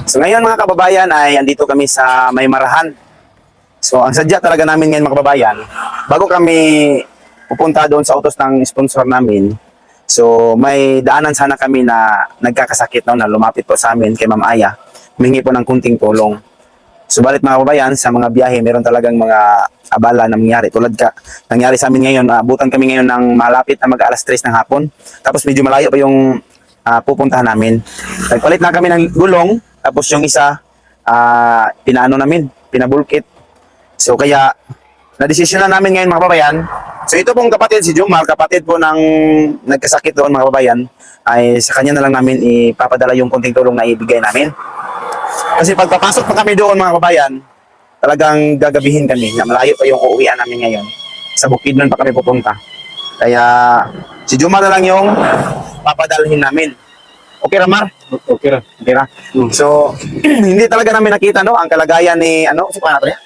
So ngayon mga kababayan ay andito kami sa May Marahan. So ang sadya talaga namin ngayon mga kababayan, bago kami pupunta doon sa utos ng sponsor namin, so may daanan sana kami na nagkakasakit na lumapit po sa amin kay Ma'am Aya. Humingi po ng kunting tulong. Subalit mga kababayan, sa mga biyahe, meron talagang mga abala na nangyari. Nangyari sa amin ngayon, abutan kami ngayon ng malapit na mag-alas 3 ng hapon. Tapos medyo malayo pa yung pupuntahan namin. Nagpalit na kami ng gulong, tapos yung isa, pinabulkit. So kaya, na-desisyon na namin ngayon mga kababayan. So ito pong kapatid, si Jumar, kapatid po ng nagkasakit doon mga kababayan, ay sa kanya na lang namin ipapadala yung konting tulong na ibigay namin. Kasi pagpapasok pa kami doon mga kabayan, talagang gagabihin kami. Malayo pa yung uuwian namin ngayon. Sa Bukidnon pa kami pupunta. Kaya si Jumar na lang yung papadalhin namin. Okay Ramar? Okay ra. Okay ra. So, hindi talaga namin nakita no, ang kalagayan ni, si paano to yan?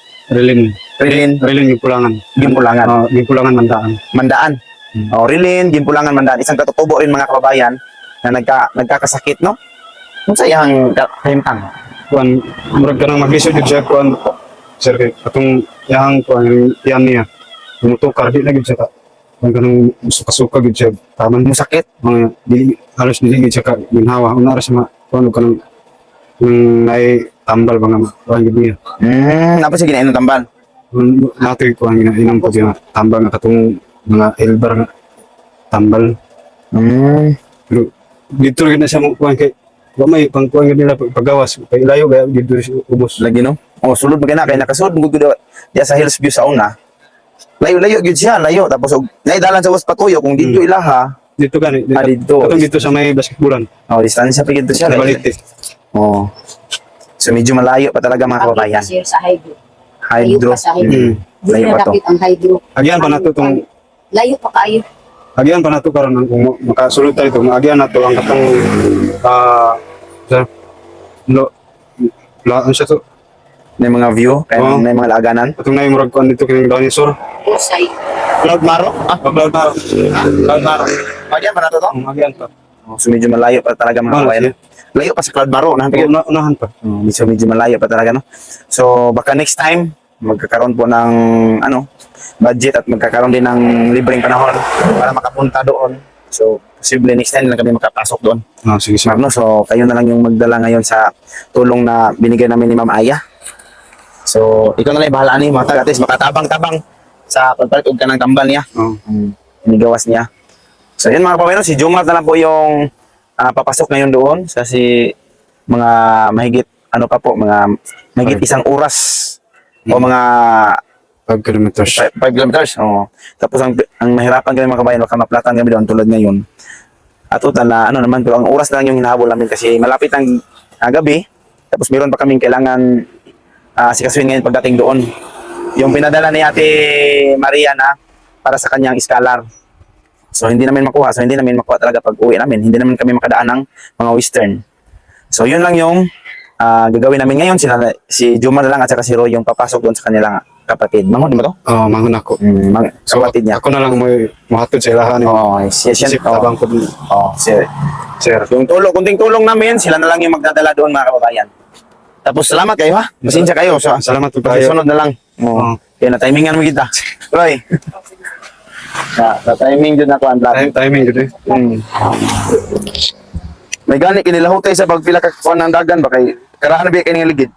Rilin Gimpulangan. Gimpulangan. Gimpulangan Mandaan. Mandaan. Rilin, Gimpulangan, Mandaan. Isang katutubo rin mga kababayan na nagkakasakit, no? Kung sa iyang kahimtang. Kuan murag ka nang maglisod jud siya kuan sir kay atong yang kuan yan niya. Tumutukar di lagi siya ka. Kuan kanang suka-suka gid siya. Taman mo Sakit. mga di halos dili gid siya ka ginhawa. Una ra siya kuan kanang nay tambal ba nga kuan gid niya. Apa siya ginain ng tambal? Nato kuan ginainom ko siya tambal nga katong mga elbar nga tambal. Pero dito rin na siya mo kuan kay may pangkuhan nila paggawas kay layo gaya dito ubos Lagi no? Sulod magana kay nakasulod mo gud diya sa Hills View sa una. Layo gud siya, layo tapos naidalan sa was patuyo kung dito ilaha. dito gani Dito. dito sa may basketballan. Distansya pa gid siya. Balite. So medyo malayo pa talaga mga kababayan. Sir, sa hydro. Hydro. Layo pa sa hydro. Layo Layo pa to. ang hydro. Agyan pa nato tong Layo pa kayo. agyan pa nato karon kung makasulod tayo tong agyan nato ang katong sir lo la siya to May mga view, kaya Oo. may mga laganan. atong nay murag kuan dito kining dinosaur. Usay. Cloud Maro? Cloud Maro. Cloud Maro. Diyan pa na to? Agyan pa. So medyo malayo pa talaga mga kababayan. Layo pa sa Cloud Maro. Unahan pa. Medyo malayo pa talaga, no? So baka next time, magkakaroon po ng budget at magkakaroon din ng libreng panahon para makapunta doon. So posible next time lang kami makapasok doon. Sige sir. Marno, so kayo na lang yung magdala ngayon sa tulong na binigay namin ni Ma'am Aya. So ikaw na lang bahala ni mga at least makatabang-tabang sa pagpalit og kanang tambal niya. Inigawas niya. So yun mga kababayan, si Jumar na lang po yung papasok ngayon doon sa mga mahigit mga mahigit isang oras o mga 5 kilometers. 5 kilometers. Tapos ang mahirapan kami mga kababayan, baka maplatan kami doon tulad ngayon. At total na naman, pero ang oras na lang yung hinahabol namin kasi malapit ang gabi. Tapos meron pa kaming kailangan sikasuhin ngayon pagdating doon. Yung pinadala ni Ate Maria na para sa kanyang scholar. So hindi namin makuha. So hindi namin makuha talaga pag uwi namin. Hindi naman kami makadaan ng mga western. So yun lang yung gagawin namin ngayon. Si Juma na lang at saka si Roy yung papasok doon sa kanilang kapatid. Manghod ba to? Manghon ako. So, Kapatid niya. ako na lang mo hatod sa ilahan. Siya. Tabang ko din. Sir. Yung kunting tulong namin, sila na lang yung magdadala doon mga kababayan. Tapos salamat kayo ha. Pasensya kayo. So, Salamat po tayo. sunod na lang. Kaya na-timingan mo kita. Roy. Na-timing dyan ako ang lahat. Timing gud eh. May gani kinilahutay sa pagpila ka kuan ng dagan ba kay karahan na biya kay ligid.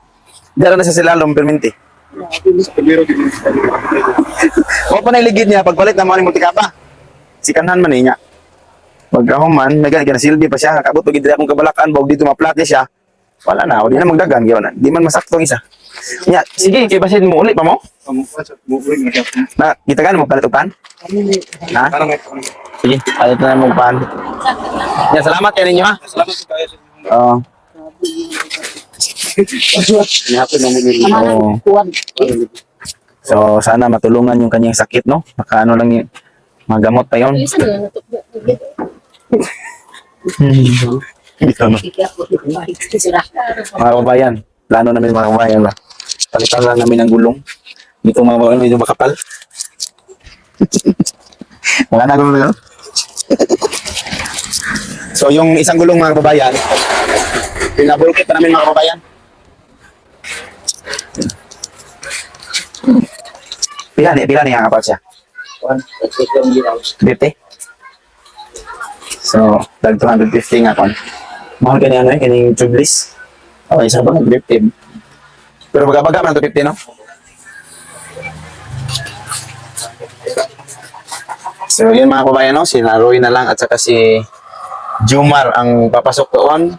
Dara na sa silalom perminti. O pa na ligid niya pagpalit na mo ni multikapa. Sikanhan man niya. Pagkahuman, may gani silbi pa siya. Kabot pag diri akong kabalakan bawg dito maplat niya siya. Wala na, di na magdagan gyud na. Di man masakto isa. Nya, sige kay basin mo uli pa mo. Na kita kan mo palit og pan? Ha? Sige, palit na mo pan. Ya, salamat kay ninyo ha. Salamat po tayo sa Oo. Amanan kuwan. So sana matulungan yung kanyang sakit, no? Maka lang yung magamot pa yun. Isa na natutok. Ito, no? Mga kababayan, plano namin mga kababayan ba? Palitan lang namin ng gulong. Dito mga kababayan, medyo makapal. Wala na gulong na yun. So yung isang gulong mga kababayan, pinabulkit pa namin mga kababayan. Pila ni ang apat siya? 50? So, tag 250 nga kon. Mahal ka niya ano kining tubeless. Oh, isa ba 50? Pero baga-baga man 250 no? So, yun mga kabayan, no? Si Naroy na lang at saka si Jumar ang papasok doon.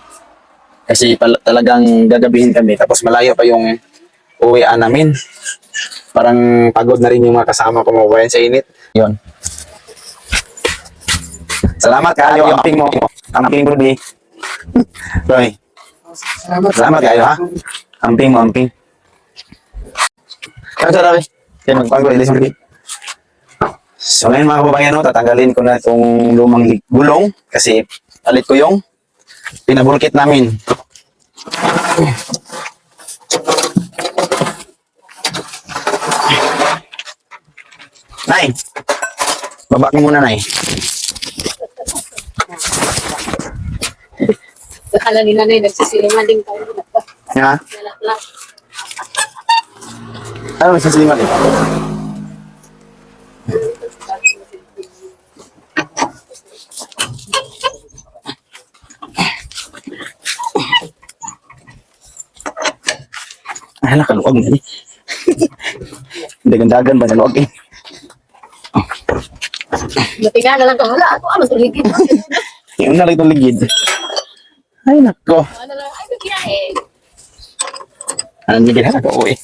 Kasi talagang gagabihin kami. Tapos malayo pa yung uwian namin. Parang pagod na rin yung mga kasama ko mga kabayan sa init. Yun. Salamat kayo, amping mo. Amping mo, Rudy. Roy. Salamat kayo, ha? Amping mo, amping. Kaya sa Roy. Kaya magpagod, ilis mo, Rudy. So ngayon mga kababayan, no, tatanggalin ko na itong lumang gulong kasi palit ko yung pinabulkit namin. Nay! Baba ko muna, Nay. Akala ni nanay nagsisilingaling tayo. Ha? Nalaklak. Ano magsasiliman eh? Ay, nakaluwag na ni. Dagan-dagan ba na luwag eh? Matinga na lang ka. Wala, ako ano tuligid. Yung nalang itong ligid. Ay, nako. Ano lang, ay, nagkiyahe. Ano ligid na nako eh.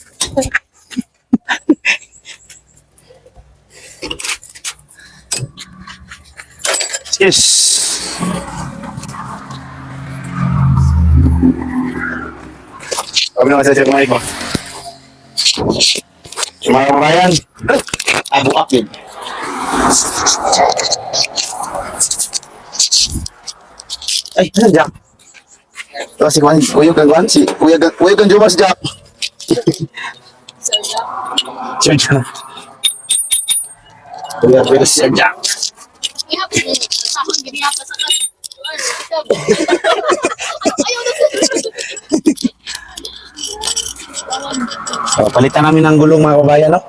Yes. Kami naman sa siya kumain ko. Mga kabayan. Abu Akid. Ay, ano Jack? Ito si Kwan, Uyog kang Kwan, si Uyog kang Jumar si Jack. So, yeah. Sir Jack. Uyog si Sir Jack. Ihap, sahon, ginihap sa kas. Ayaw na So, palitan namin ng gulong mga kabayan, no?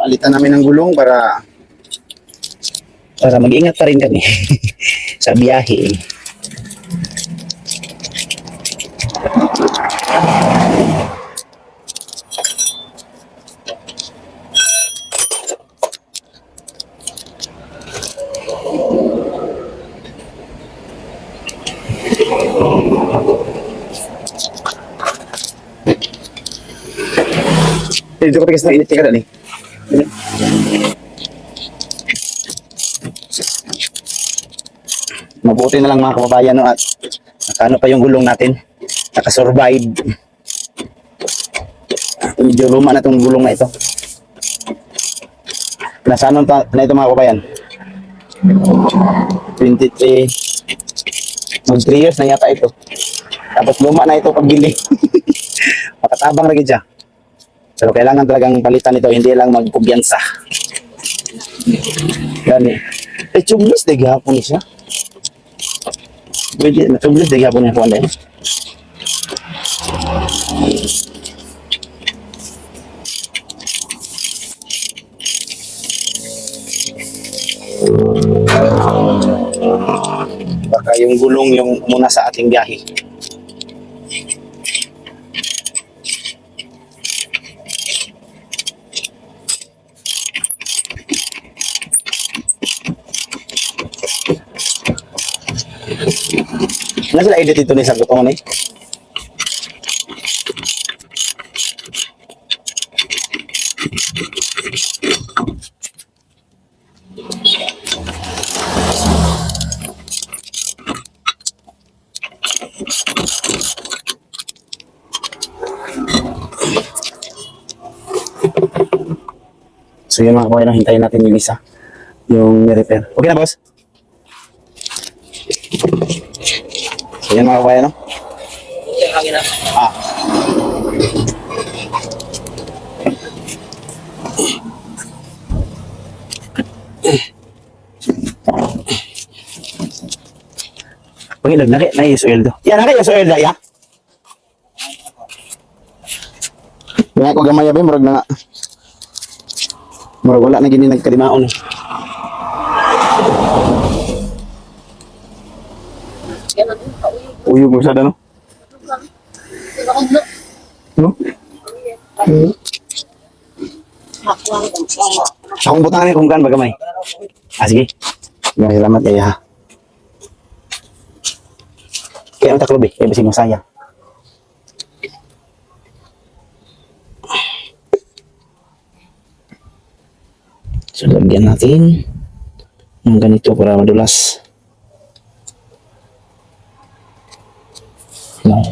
Palitan namin ng gulong para mag-ingat pa rin kami sa biyahe. Dito ko tigas na init ka rin eh. Mabuti na lang mga kababayan, no, at nakano pa yung gulong natin, nakasurvive. Medyo luma na itong gulong na ito. Nasa anong na ito mga kababayan? 23 mag 3 years na yata ito. Tapos luma na ito pagbili. Makatabang lagi siya. Pero kailangan talagang palitan ito, hindi lang magkumbiyansa. Yan eh. Eh, tubeless, gihapon siya. Pwede, tubeless, gihapon niya po. Baka yung gulong yung muna sa ating biyahe. Nasa na edit ito ni sa gutongan eh. So yun mga kawayan, hintayin natin yung isa. Yung repair. Okay na, boss? So yun mga kawayan, no? Ah. Pangilog, na yung sweldo. Yan, na yung sweldo, ya. Kaya ko gamay ba, murag na nga. Murag wala na gini nagkalimaon. Uyog mo sada, no? No? Akong butang kung kan bagamay. Ah, sige. Gamay, salamat kaya ha. Kaya ang taklob eh, kaya basi mo sayang. So, lagyan natin ng ganito para madulas. No.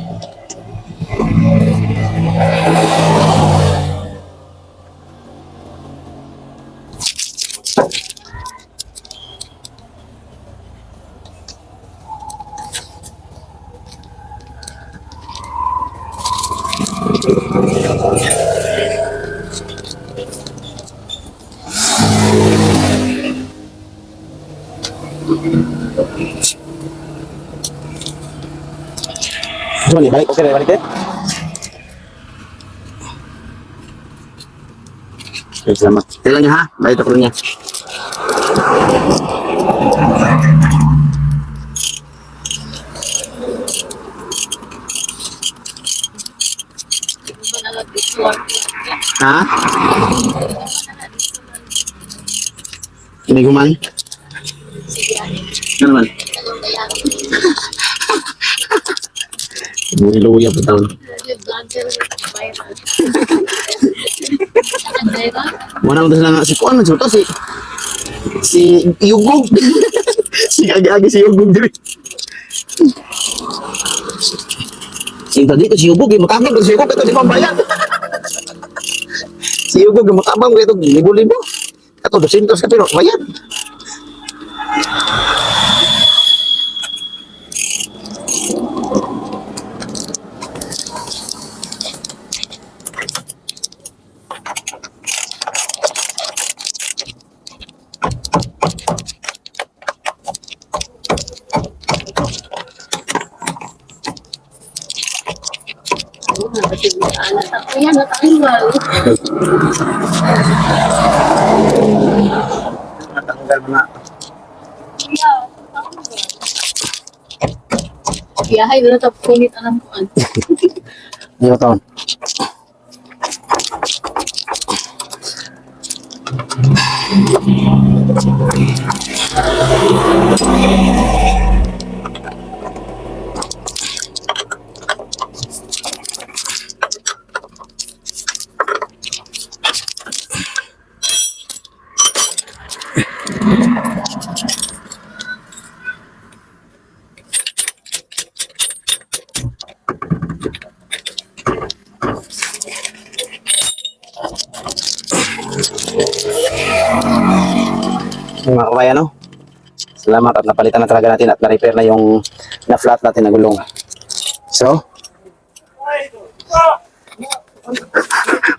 Balik, balik, oke, balik deh. Oke, selamat. Tilangnya ha, balik tukulnya. Ha? Ini guman? Ano naman? Luya po taon. Wala mo na nga si Kuan man suto si Yugog. Si agi-agi si Yugog diri. Sing tadi ko si Yugog makakit ko si Yugog kato di pambayad. Si Yugog matabang ko ito libo-libo. Kato 200 ka pero bayad. Ayan, natanggal. Natanggal mo na. Biyahay na ito, punit alam ko. Iyo taon. Mga kabayan, no? Salamat at napalitan na talaga natin at na-repair na yung na-flat natin na gulong. So,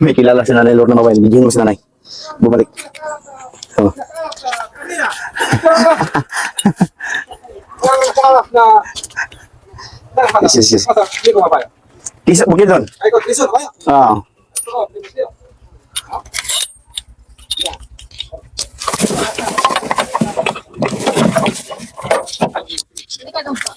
may kilala si Nanay Lord na mabayan. Bigyan mo si Nanay. Bumalik. So. Yes. Kisa, bukid doon. Oo. Hindi ka lang pa.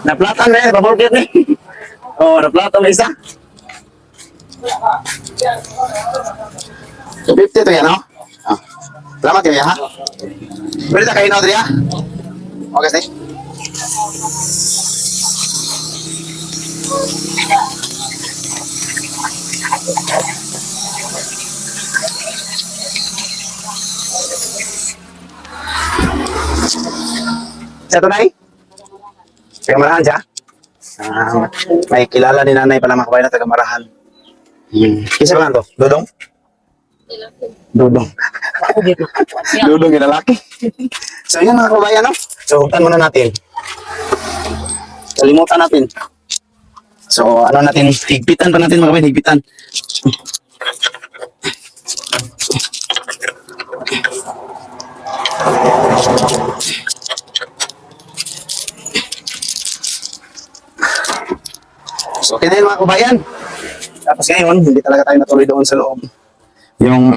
Na-platan na yan, paborkit eh. Oh, na-plato may isa. So, 50 to yan, no? Ah. Salamat kayo, ha? Pwede na kayo na, Audrey, ha? Okay, stay. Sa tunay? Taga Marahan siya? May kilala ni nanay pala mga kabayan na taga Marahan. Isa ba lang to? Dodong? Dodong. Dodong yung lalaki. So yun mga kabayan, no? So hugtan muna natin. Kalimutan natin. So ano natin, higpitan pa natin mga kabayan, higpitan. So, okay na yun mga kabayan. Tapos ngayon, hindi talaga tayo natuloy doon sa loob. Yung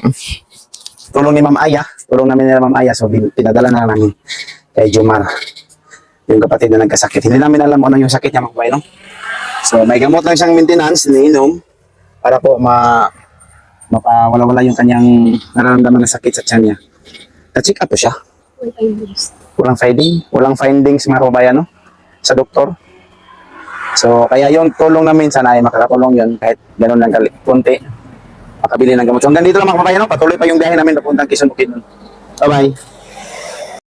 tulong ni Ma'am Aya, tulong namin ni Ma'am Aya, so pinadala na namin kay Jomar, yung kapatid na nagkasakit. Hindi namin alam kung ano yung sakit niya mga kabayan, no? So, may gamot lang siyang maintenance, iniinom, para po mapawala-wala yung kanyang nararamdaman na sakit sa tiyan niya. Na-check up po siya. Walang findings mga kabayan, no? Sa doktor. So, kaya yung tulong namin sana ay makakatulong yun kahit gano'n lang kunti. Makabili ng gamot. So, hanggang dito lang mga kabayan, no? Patuloy pa yung biyahe namin papuntang Quezon Bukidnon. Bye-bye.